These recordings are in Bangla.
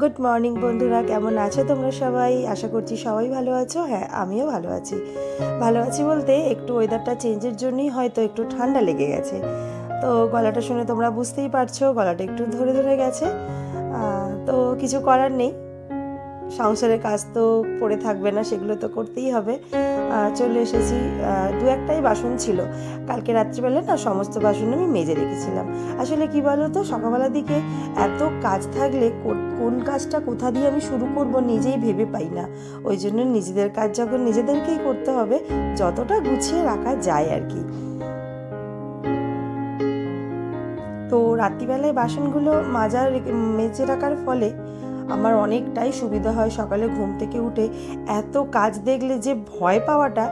গুড মর্নিং বন্ধুরা, কেমন আছো তোমরা সবাই? আশা করছি সবাই ভালো আছো। হ্যাঁ, আমিও ভালো আছি। ভালো আছি বলতে একটু ওয়েদারটা চেঞ্জের জন্যই হয়তো একটু ঠান্ডা লেগে গেছে। তো গলাটা শুনে তোমরা বুঝতেই পারছো, গলাটা একটু ধরে ধরে গেছে। তো কিছু করার নেই, সংসারের কাজ তো পড়ে থাকবে না, সেগুলো তো করতেই হবে। চলে এসেছি। দু একটাই বাসন ছিল, কালকে রাত্রিবেলা না সমস্ত বাসন আমি মেজে রেখেছিলাম। আসলে কি বলো তো, সকালবেলার দিকে এত কাজ থাকলে কোন কাজটা কোথা দিয়ে আমি শুরু করব নিজেই ভেবে পাই না। ওই জন্য নিজেদের কাজ যখন নিজেদেরকেই করতে হবে, যতটা গুছিয়ে রাখা যায় আর কি। তো রাত্রিবেলায় বাসনগুলো মেজে রাখার ফলে আমার অনেকটাই সুবিধা হয়। সকালে ঘুম থেকে উঠে এত কাজ দেখলে যে ভয় পাওয়াটা,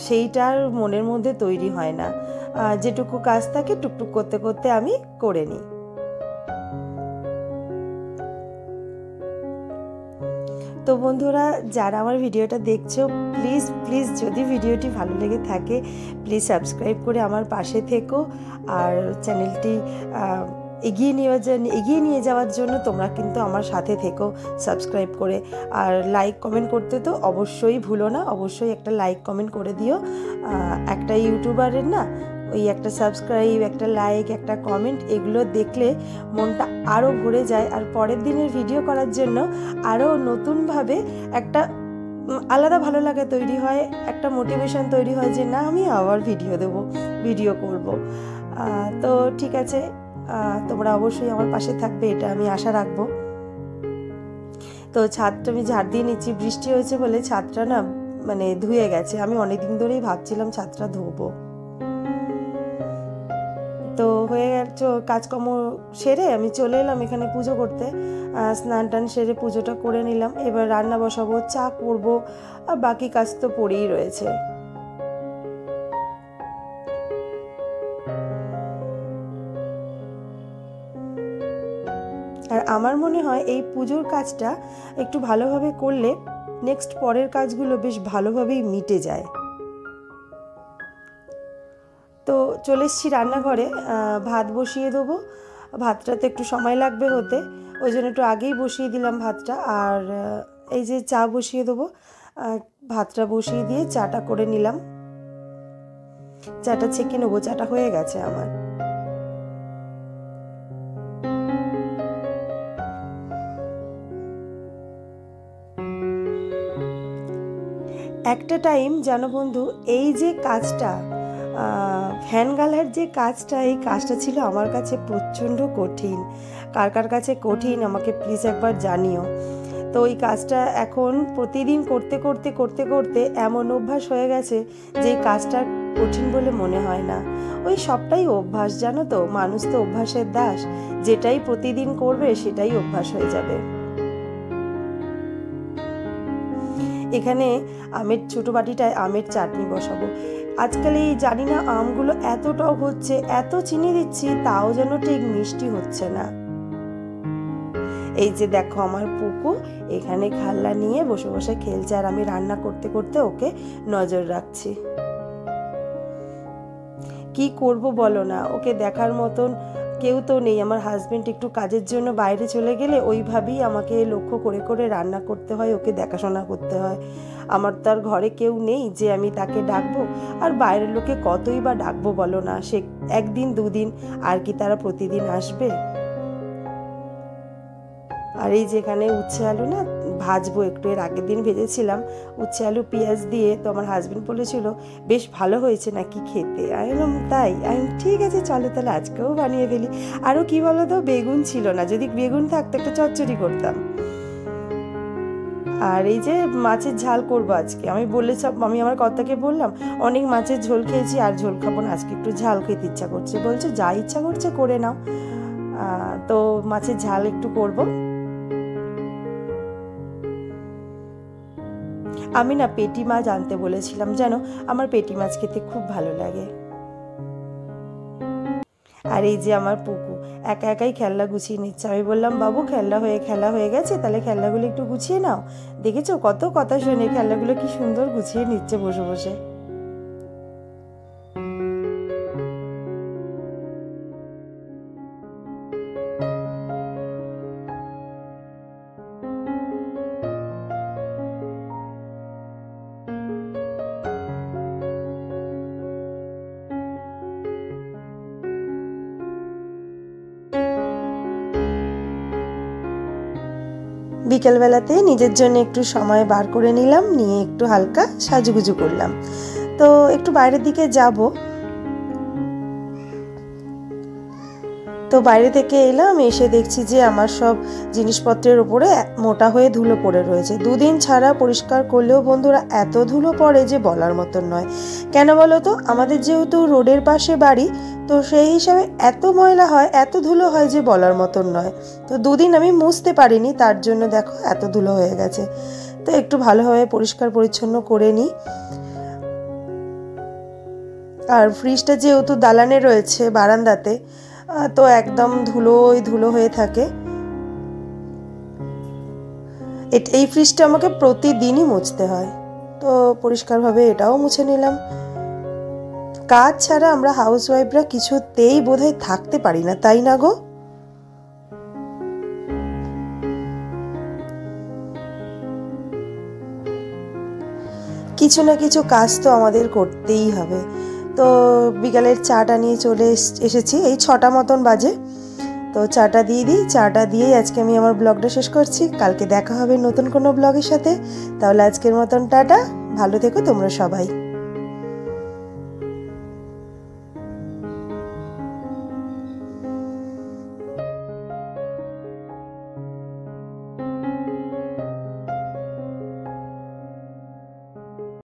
সেইটার মনের মধ্যে তৈরি হয় না। যেটুকু কাজ থাকে টুকটুক করতে করতে আমি করে নিই। তো বন্ধুরা, যারা আমার ভিডিওটা দেখছো, প্লিজ প্লিজ যদি ভিডিওটি ভালো লেগে থাকে প্লিজ সাবস্ক্রাইব করে আমার পাশে থেকো। আর চ্যানেলটি এগিয়ে নিয়ে যাওয়ার জন্য তোমরা কিন্তু আমার সাথে থেকো সাবস্ক্রাইব করে। আর লাইক কমেন্ট করতে তো অবশ্যই ভুলো না, অবশ্যই একটা লাইক কমেন্ট করে দিও। একটা ইউটিউবারের না ওই একটা সাবস্ক্রাইব, একটা লাইক, একটা কমেন্ট, এগুলো দেখলে মনটা আরও ভরে যায়। আর পরের দিনের ভিডিও করার জন্য আরও নতুনভাবে একটা আলাদা ভালো লাগা তৈরি হয়, একটা মোটিভেশন তৈরি হয় যে না, আমি আবার ভিডিও করব। তো ঠিক আছে, তোমরা অবশ্যই আমার পাশে থাকবে, এটা আমি আশা রাখবো। তো ছাদটা আমি ঝাড় দিয়ে নিচ্ছি, বৃষ্টি হয়েছে বলে ছাদটা না মানে ধুয়ে গেছে। আমি অনেকদিন ধরেই ভাবছিলাম ছাদটা ধোবো। তো হয়ে গেছে কাজকর্ম সেরে আমি চলে এলাম এখানে পুজো করতে। স্নান টান সেরে পুজোটা করে নিলাম। এবার রান্না বসাবো, চা করবো, আর বাকি কাজ তো পড়েই রয়েছে। আর আমার মনে হয় এই পুজোর কাজটা একটু ভালোভাবে করলে নেক্সট পরের কাজগুলো বেশ ভালোভাবেই মিটে যায়। তো চলে এসেছি রান্নাঘরে, ভাত বসিয়ে দেবো। ভাতটা তো একটু সময় লাগবে হতে, ওই জন্য একটু আগেই বসিয়ে দিলাম ভাতটা। আর এই যে চা বসিয়ে দেবো, ভাতটা বসিয়ে দিয়ে চাটা করে নিলাম। চাটা ছেঁকে নেবো, চাটা হয়ে গেছে আমার। একটা টাইম জানো বন্ধু, এই যে কাজটা, ফ্যান গালার যে কাজটা, এই কাজটা ছিল আমার কাছে প্রচণ্ড কঠিন। কার কার কাছে কঠিন আমাকে প্লিজ একবার জানিও। তো এই কাজটা এখন প্রতিদিন করতে করতে করতে করতে এমন অভ্যাস হয়ে গেছে যে কাজটা কঠিন বলে মনে হয় না। ওই সবটাই অভ্যাস, জানো তো, মানুষ তো অভ্যাসের দাস। যেটাই প্রতিদিন করবে সেটাই অভ্যাস হয়ে যাবে। এখানে ছোটো বাটিটায় আমের চাটনি বসাবো। আজকাল এই জানি না আমগুলো এত টক হচ্ছে, এত চিনি দিচ্ছি তাও যেন ঠিক মিষ্টি হচ্ছে না। এই যে দেখো আমার পুকু এখানে খাল্লা নিয়ে বসে বসে খেলছে, আর আমি রান্না করতে করতে ওকে নজর রাখছি। কি করব বলো না, ওকে দেখার মতন কেউ তো নেই। আমার হাজবেন্ড একটু কাজের জন্য বাইরে চলে গেলে ওইভাবেই আমাকে লক্ষ্য করে করে রান্না করতে হয়, ওকে দেখাশোনা করতে হয়। আমার তো আর ঘরে কেউ নেই যে আমি তাকে ডাকবো। আর বাইরের লোকে কতই বা ডাকবো বলো না, সে একদিন দুদিন, আর কি তারা প্রতিদিন আসবে? আর এই যেখানে উচ্ছে আলু না ভাজবো, একটু এর আগের দিন ভেজেছিলাম উচ্ছে আলু পেঁয়াজ দিয়ে। তো আমার হাজবেন্ড বলেছিল বেশ ভালো হয়েছে নাকি খেতে। আমি বললাম তাই? আমি ঠিক আছে চলো তাহলে আজকেও বানিয়ে ফেলি। আরও কি বলো তো, বেগুন ছিল না, যদি বেগুন থাকতো একটা চচ্চড়ি করতাম। আর এই যে মাছের ঝাল করবো আজকে, আমি আমার কর্তাকে বললাম অনেক মাছের ঝোল খেয়েছি, আর ঝোল খাবো না, আজকে একটু ঝাল খেতে ইচ্ছা করছে। বলছে যা ইচ্ছা করছে করে নাও। তো মাছের ঝাল একটু করবো। আমি না পেটি মাছ আনতে বলেছিলাম, জানো আমার পেটি মাছ খেতে খুব ভালো লাগে। আর এই যে আমার পুকু একা একাই খেলনা গুছিয়ে নিচ্ছে। আমি বললাম বাবু খেলা হয়ে গেছে, তাহলে খেলনাগুলো একটু গুছিয়ে নাও। দেখেছো কত কথা শুনে খেলনাগুলো কি সুন্দর গুছিয়ে নিচ্ছে বসে বসে। বিকেলবেলাতে নিজের জন্য একটু সময় বার করে নিলাম, নিয়ে একটু হালকা সাজুগুজু করলাম। তো একটু বাইরের দিকে যাব, তো বাইরে থেকে এলাম, এসে দেখছি যে আমার সব জিনিসপত্রের উপরে মোটা হয়ে ধুলো পড়ে রয়েছে। দুদিন ছাড়া পরিষ্কার করলেও বন্ধুরা এত ধুলো পড়ে যে বলার মতন নয়। কেন বলো তো, আমাদের যেহেতু রোডের পাশে বাড়ি, তো সেই হিসাবে এত ময়লা হয়, এত ধুলো হয় যে বলার মতন নয়। তো দুদিন আমি মুছতে পারিনি, তার জন্য দেখো এত ধুলো হয়ে গেছে। তো একটু ভালোভাবে পরিষ্কার পরিচ্ছন্ন করে নিই। আর ফ্রিজটা যেহেতু দালানে রয়েছে বারান্দাতে, তো একদম ধুলোই ধুলো হয়ে থাকে। এই ফ্রিজটা আমাকে প্রতিদিনই মুছতে হয়, তো পরিষ্কারভাবে এটাও মুছে নিলাম। কাজ ছাড়া আমরা হাউসওয়াইফরা কিছুতেই বোধহয় থাকতে পারি না, তাই না গো? কিছু না কিছু কাজ তো আমাদের করতেই হবে। তো বিকালের চাটা নিয়ে চলে এসেছি, এই 6টা মতন বাজে। তো চাটা দিয়ে দিই, চাটা দিয়েই আজকে আমি আমার ব্লগটা শেষ করছি। কালকে দেখা হবে নতুন কোনো ব্লগের সাথে। তাহলে আজকের মতন টাটা, ভালো থেকো তোমরা সবাই।